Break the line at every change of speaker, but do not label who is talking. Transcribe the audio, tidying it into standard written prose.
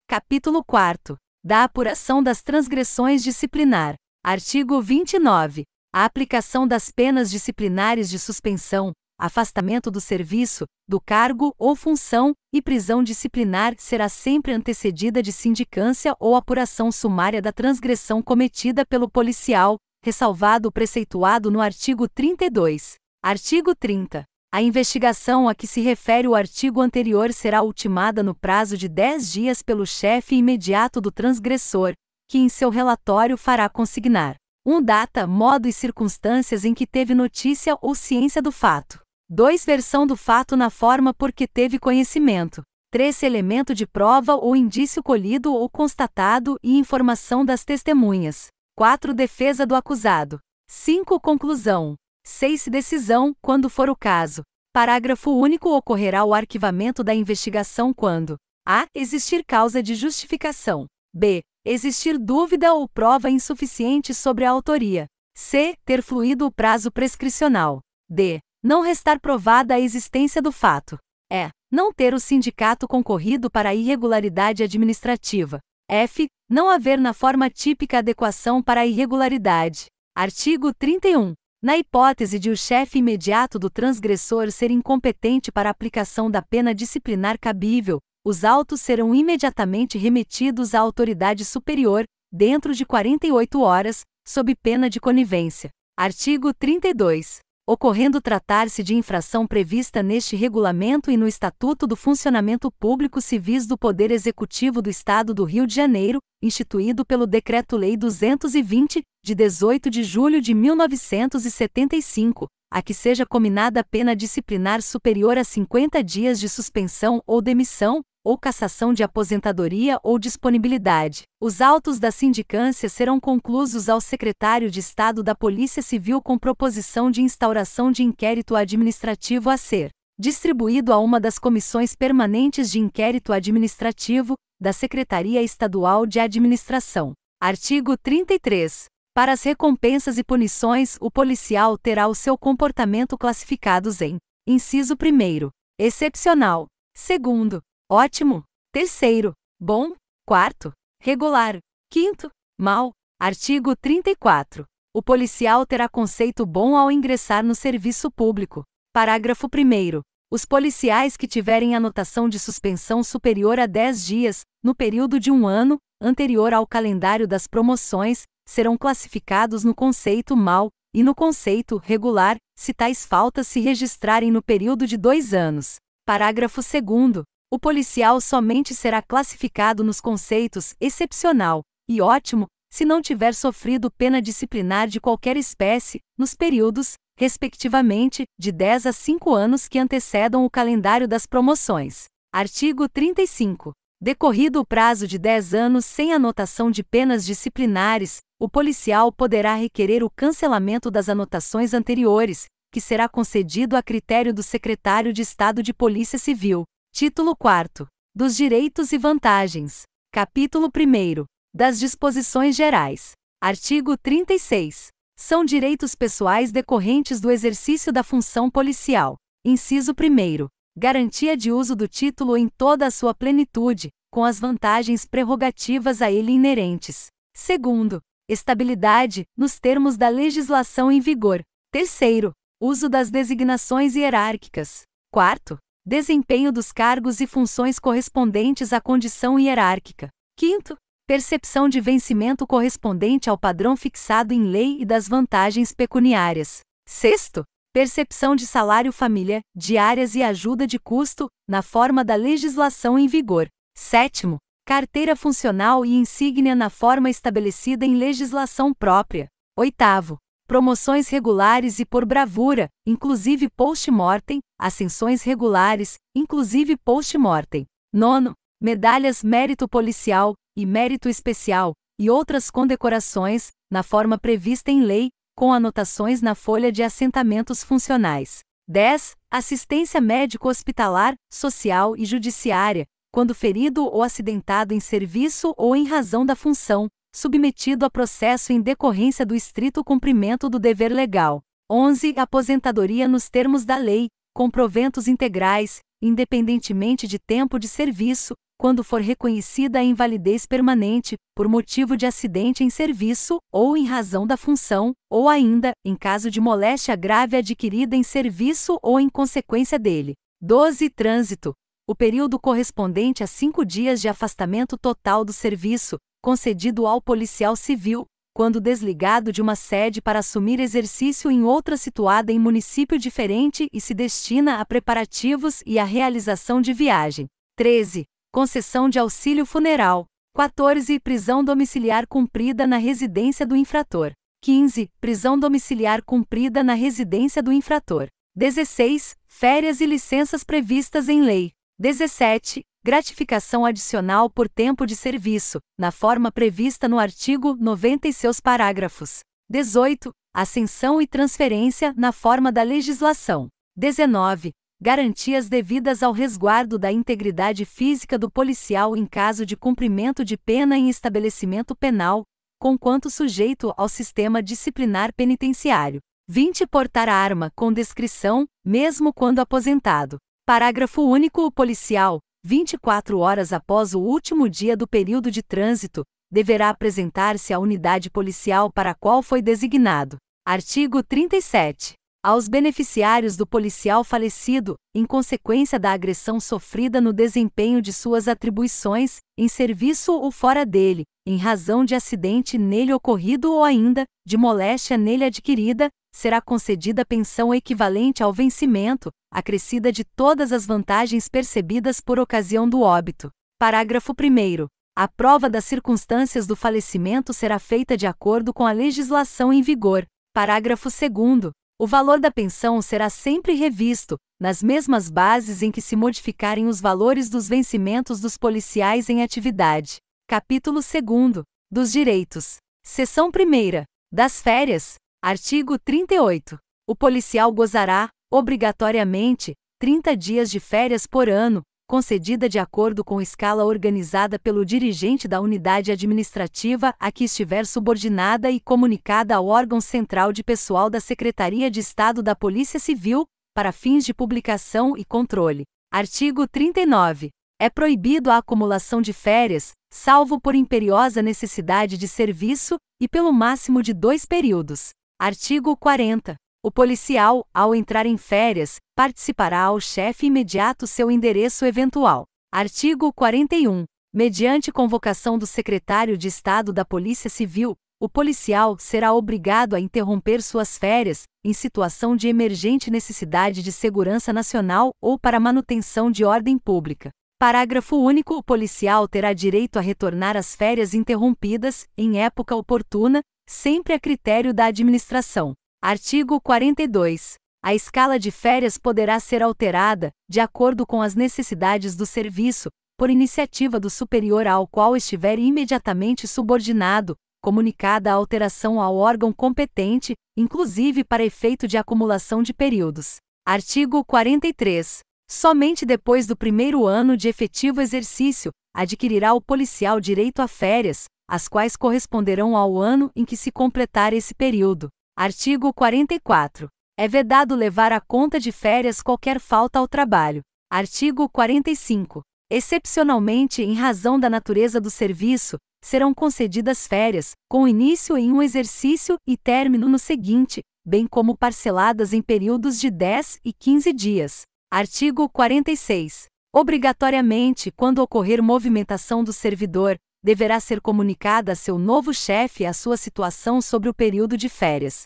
Capítulo 4. Da apuração das transgressões disciplinar. Artigo 29. A aplicação das penas disciplinares de suspensão, afastamento do serviço, do cargo ou função e prisão disciplinar será sempre antecedida de sindicância ou apuração sumária da transgressão cometida pelo policial, ressalvado o preceituado no artigo 32. Artigo 30. A investigação a que se refere o artigo anterior será ultimada no prazo de 10 dias pelo chefe imediato do transgressor, que em seu relatório fará consignar: 1. Data, modo e circunstâncias em que teve notícia ou ciência do fato. 2. Versão do fato na forma por que teve conhecimento. 3. Elemento de prova ou indício colhido ou constatado e informação das testemunhas. 4. Defesa do acusado. 5. Conclusão. 6. Decisão, quando for o caso. Parágrafo único. Ocorrerá o arquivamento da investigação quando: a. Existir causa de justificação. b. Existir dúvida ou prova insuficiente sobre a autoria. c. Ter fluído o prazo prescricional. d. Não restar provada a existência do fato. e. Não ter o sindicato concorrido para a irregularidade administrativa. f. Não haver na forma típica adequação para a irregularidade. Artigo 31. Na hipótese de o chefe imediato do transgressor ser incompetente para a aplicação da pena disciplinar cabível, os autos serão imediatamente remetidos à autoridade superior, dentro de 48 horas, sob pena de conivência. Artigo 32. Ocorrendo tratar-se de infração prevista neste regulamento e no Estatuto do Funcionamento Público Civis do Poder Executivo do Estado do Rio de Janeiro, instituído pelo Decreto-Lei 220, de 18 de julho de 1975, a que seja cominada pena disciplinar superior a 50 dias de suspensão ou demissão, ou cassação de aposentadoria ou disponibilidade. Os autos da sindicância serão conclusos ao secretário de Estado da Polícia Civil com proposição de instauração de inquérito administrativo a ser distribuído a uma das comissões permanentes de inquérito administrativo da Secretaria Estadual de Administração. Artigo 33. Para as recompensas e punições, o policial terá o seu comportamento classificados em: inciso 1º, excepcional; 2º, ótimo; 3º, bom; 4º, regular; 5º, mau. Artigo 34. O policial terá conceito bom ao ingressar no serviço público. Parágrafo 1º. Os policiais que tiverem anotação de suspensão superior a 10 dias, no período de 1 ano, anterior ao calendário das promoções, serão classificados no conceito mau, e no conceito regular, se tais faltas se registrarem no período de 2 anos. Parágrafo 2º. O policial somente será classificado nos conceitos excepcional e ótimo, se não tiver sofrido pena disciplinar de qualquer espécie, nos períodos, respectivamente, de 10 a 5 anos que antecedam o calendário das promoções. Artigo 35. Decorrido o prazo de 10 anos sem anotação de penas disciplinares, o policial poderá requerer o cancelamento das anotações anteriores, que será concedido a critério do secretário de Estado de Polícia Civil. Título 4. Dos direitos e vantagens. Capítulo 1º. Das disposições gerais. Artigo 36. São direitos pessoais decorrentes do exercício da função policial. Inciso 1º. Garantia de uso do título em toda a sua plenitude, com as vantagens prerrogativas a ele inerentes. 2º. Estabilidade, nos termos da legislação em vigor. 3º. Uso das designações hierárquicas. 4º. Desempenho dos cargos e funções correspondentes à condição hierárquica. 5º. Percepção de vencimento correspondente ao padrão fixado em lei e das vantagens pecuniárias. 6º. Percepção de salário família, diárias e ajuda de custo, na forma da legislação em vigor. 7º. Carteira funcional e insígnia na forma estabelecida em legislação própria. 8º. Promoções regulares e por bravura, inclusive post-mortem, ascensões regulares, inclusive post-mortem. 9º. Medalhas mérito policial e mérito especial, e outras condecorações, na forma prevista em lei, com anotações na folha de assentamentos funcionais. 10. Assistência médico-hospitalar, social e judiciária, quando ferido ou acidentado em serviço ou em razão da função, submetido a processo em decorrência do estrito cumprimento do dever legal. 11. Aposentadoria nos termos da lei, com proventos integrais, independentemente de tempo de serviço, quando for reconhecida a invalidez permanente, por motivo de acidente em serviço, ou em razão da função, ou ainda, em caso de moléstia grave adquirida em serviço ou em consequência dele. 12. Trânsito. O período correspondente a 5 dias de afastamento total do serviço, concedido ao policial civil, quando desligado de uma sede para assumir exercício em outra situada em município diferente e se destina a preparativos e a realização de viagem. 13. Concessão de auxílio funeral. 14. Prisão domiciliar cumprida na residência do infrator. 15. Prisão domiciliar cumprida na residência do infrator. 16. Férias e licenças previstas em lei. 17. Gratificação adicional por tempo de serviço, na forma prevista no artigo 90 e seus parágrafos. 18. Ascensão e transferência na forma da legislação. 19. Garantias devidas ao resguardo da integridade física do policial em caso de cumprimento de pena em estabelecimento penal, conquanto sujeito ao sistema disciplinar penitenciário. 20. Portar arma com descrição, mesmo quando aposentado. Parágrafo único. O policial, 24 horas após o último dia do período de trânsito, deverá apresentar-se à unidade policial para a qual foi designado. Artigo 37. Aos beneficiários do policial falecido, em consequência da agressão sofrida no desempenho de suas atribuições, em serviço ou fora dele, em razão de acidente nele ocorrido ou ainda, de moléstia nele adquirida, será concedida pensão equivalente ao vencimento, acrescida de todas as vantagens percebidas por ocasião do óbito. Parágrafo 1º. A prova das circunstâncias do falecimento será feita de acordo com a legislação em vigor. Parágrafo 2º. O valor da pensão será sempre revisto, nas mesmas bases em que se modificarem os valores dos vencimentos dos policiais em atividade. Capítulo 2º. Dos direitos. Seção 1ª. Das férias. Artigo 38. O policial gozará, obrigatoriamente, 30 dias de férias por ano, concedida de acordo com escala organizada pelo dirigente da unidade administrativa a que estiver subordinada e comunicada ao órgão central de pessoal da Secretaria de Estado da Polícia Civil, para fins de publicação e controle. Artigo 39. É proibido a acumulação de férias, salvo por imperiosa necessidade de serviço, e pelo máximo de 2 períodos. Artigo 40. O policial, ao entrar em férias, participará ao chefe imediato seu endereço eventual. Artigo 41. Mediante convocação do secretário de Estado da Polícia Civil, o policial será obrigado a interromper suas férias, em situação de emergente necessidade de segurança nacional ou para manutenção de ordem pública. Parágrafo único. O policial terá direito a retornar às férias interrompidas, em época oportuna, sempre a critério da administração. Artigo 42. A escala de férias poderá ser alterada, de acordo com as necessidades do serviço, por iniciativa do superior ao qual estiver imediatamente subordinado, comunicada a alteração ao órgão competente, inclusive para efeito de acumulação de períodos. Artigo 43. Somente depois do primeiro ano de efetivo exercício, adquirirá o policial direito a férias, as quais corresponderão ao ano em que se completar esse período. Artigo 44. É vedado levar à conta de férias qualquer falta ao trabalho. Artigo 45. Excepcionalmente, em razão da natureza do serviço, serão concedidas férias, com início em um exercício e término no seguinte, bem como parceladas em períodos de 10 e 15 dias. Artigo 46. Obrigatoriamente, quando ocorrer movimentação do servidor, deverá ser comunicada a seu novo chefe a sua situação sobre o período de férias.